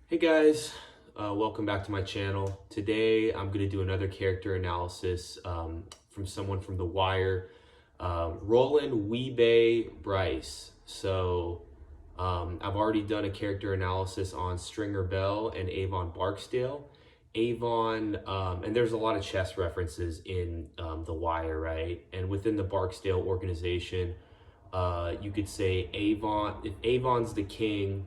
Hey guys, welcome back to my channel. Today I'm going to do another character analysis from someone from The Wire, Roland Wee-Bey Bryce. I've already done a character analysis on Stringer Bell and Avon Barksdale. Avon, and there's a lot of chess references in The Wire, right? And within the Barksdale organization, you could say Avon, if Avon's the king,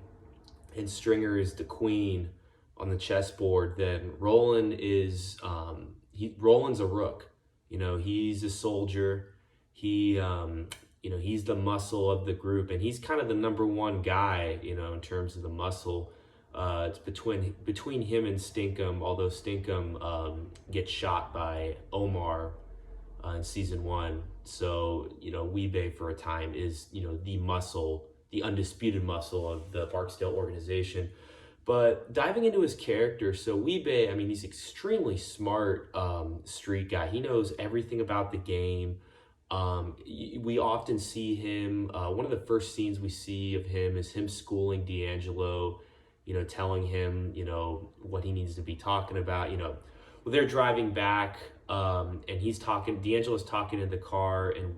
and Stringer is the queen on the chessboard, then Roland is Roland's a rook. He's a soldier. He's the muscle of the group, and he's kind of the number one guy. In terms of the muscle. It's between him and Stinkum. Although Stinkum gets shot by Omar in season one. So, Wee-Bey for a time is, the muscle, the undisputed muscle of the Barksdale organization. But diving into his character, so Wee-Bey, I mean, he's extremely smart street guy. He knows everything about the game. We often see him, one of the first scenes we see of him is him schooling D'Angelo, telling him, what he needs to be talking about, well, they're driving back, and D'Angelo's talking in the car, and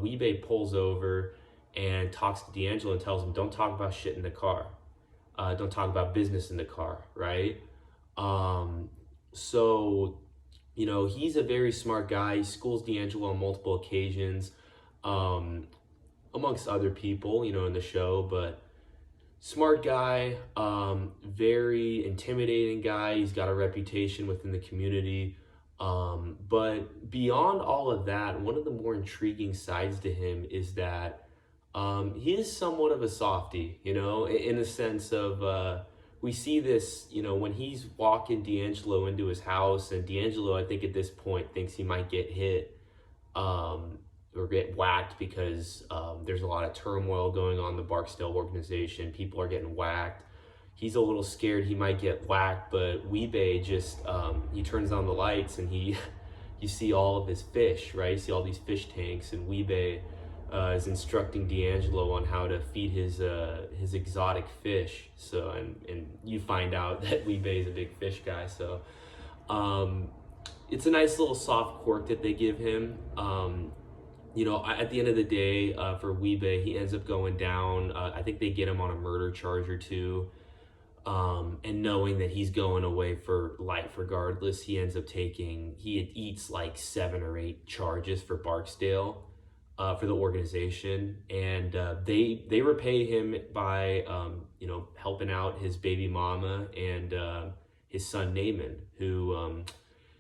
Wee-Bey pulls over and talks to D'Angelo and tells him, don't talk about shit in the car. Don't talk about business in the car, right? So, he's a very smart guy. He schools D'Angelo on multiple occasions, amongst other people, in the show, but smart guy, very intimidating guy. He's got a reputation within the community. But beyond all of that, one of the more intriguing sides to him is that he is somewhat of a softie, in the sense of we see this, when he's walking D'Angelo into his house, and D'Angelo, I think at this point, thinks he might get hit or get whacked because there's a lot of turmoil going on in the Barksdale organization. People are getting whacked. He's a little scared he might get whacked, but Wee-Bey just, he turns on the lights and you see all of his fish, right? You see all these fish tanks, and Wee-Bey is instructing D'Angelo on how to feed his exotic fish. So, and you find out that Wee-Bey is a big fish guy. So, it's a nice little soft quirk that they give him. At the end of the day, for Wee-Bey, he ends up going down. I think they get him on a murder charge or two. And knowing that he's going away for life regardless, he eats like 7 or 8 charges for Barksdale, for the organization. And they repay him by, helping out his baby mama and his son Naaman, who,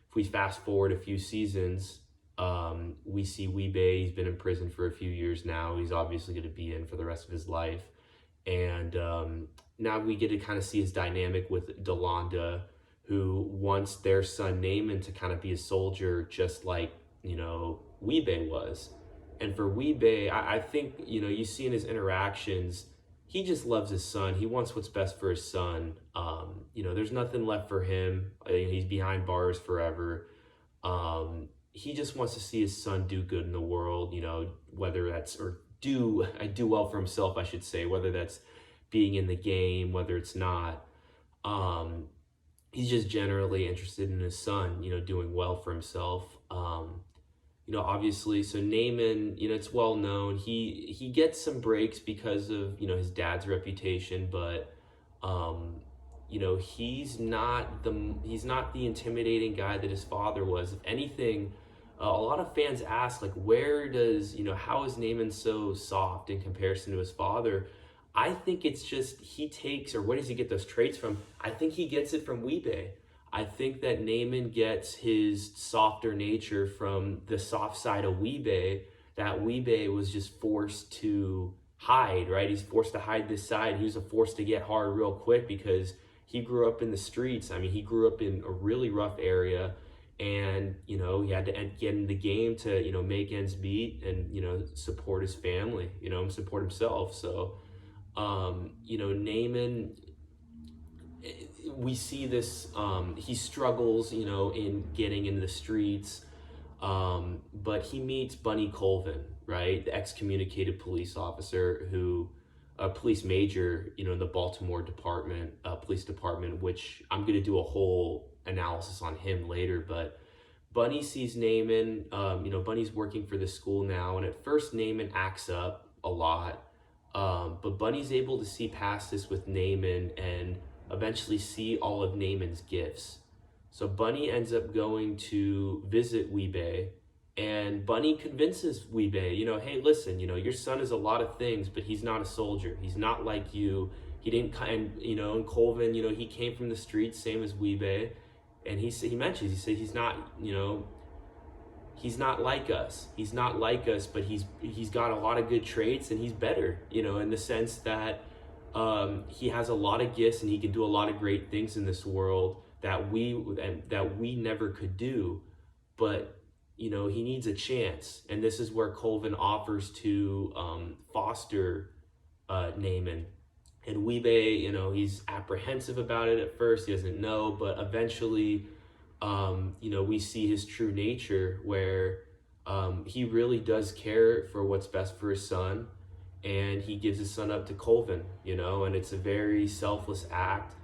if we fast forward a few seasons, we see Wee-Bey. He's been in prison for a few years now. He's obviously going to be in for the rest of his life. And now we get to kind of see his dynamic with Delonda, who wants their son Naaman to kind of be a soldier just like, Wee-Bey was. And for Wee-Bey, I think, you see in his interactions, he just loves his son. He wants what's best for his son. There's nothing left for him. He's behind bars forever. He just wants to see his son do good in the world, whether that's, do well for himself, I should say, whether that's being in the game, whether it's not. He's just generally interested in his son, doing well for himself. Obviously, so Naaman, it's well known. He gets some breaks because of, his dad's reputation, but, he's not the intimidating guy that his father was. If anything, a lot of fans ask, like, how is Naaman so soft in comparison to his father? I think it's just where does he get those traits from? I think he gets it from Wee-Bey. I think that Naaman gets his softer nature from the soft side of Wee-Bey, that Wee-Bey was just forced to hide, right? He's forced to hide this side. He was forced to get hard real quick because he grew up in the streets. I mean, he grew up in a really rough area. And, he had to get in the game to, make ends meet and, support his family, support himself. So, Naaman, we see this, he struggles, in getting into the streets, but he meets Bunny Colvin, right? The excommunicated police officer who a police major, in the Baltimore police department, which I'm going to do a whole analysis on him later. But Bunny sees Naaman. Bunny's working for the school now, and at first Naaman acts up a lot, but Bunny's able to see past this with Naaman and eventually see all of Naaman's gifts. So Bunny ends up going to visit Wee-Bey, and Bunny convinces Wee-Bey, hey, listen, your son is a lot of things, but he's not a soldier. He's not like you. He didn't and Colvin, he came from the streets, same as Wee-Bey. And he said he's not, he's not like us. He's not like us, but he's got a lot of good traits, and he's better, in the sense that he has a lot of gifts and he can do a lot of great things in this world that we never could do. But he needs a chance, and this is where Colvin offers to foster Naaman. And Wee-Bey, he's apprehensive about it at first. He doesn't know, but eventually, we see his true nature, where he really does care for what's best for his son, and he gives his son up to Colvin, and it's a very selfless act,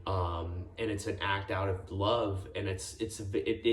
and it's an act out of love, and it